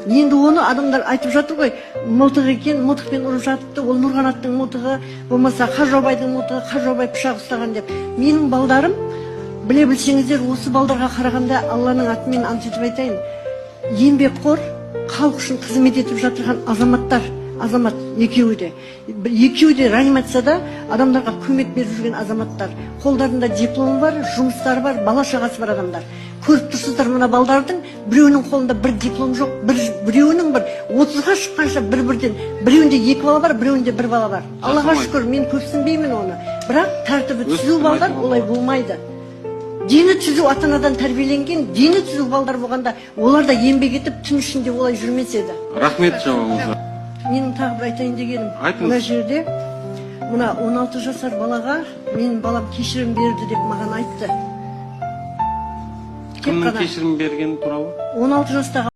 Енді оны адамдар айтып жатыр ғой, мылтық екен, мылтықпен ұрып жатыпты, ол Нұрғанаттың мылтығы, болмаса Қажыбайдың мылтығы, Қажыбай пышақ ұстаған деп. Менің балдарым, біле білсеңіздер, осы балдарға қарағанда Алланың атымен ант етіп айтайын, еңбекқор, халық үшін қызмет етіп жатырған азамат екеуі де реанимацияда адамдарға көмек беріп жүрген азаматтар. Қолдарында дипломы бар, жұмыстары бар, бала шағасы бар адамдар. Көріп тұрсыздар мына балдардың, біреуінің қолында бір диплом жоқ, біреуінің 30-ға шыққанша бір-бірден, біреуінде 2 бала бар, біреуінде 1 бала бар. Аллаға шүкір, мен көпсінбеймін оны. Бірақ тәртібі түзу балдар олай болмайды. Дені түзу ата-анадан тәрбиеленген, дені түзу балдар болғанда, олар да еңбек етіп, түн ішінде олай жүрмес еді. Рахмет жауабыңызға. Менің тағы айтайын дегенім, Айтыңыз. мына жерде, мына 16 жасар балаға менің балам кешірім берді деп маған айтты. Кімнің кешірім бергені туралы? 16 жастағы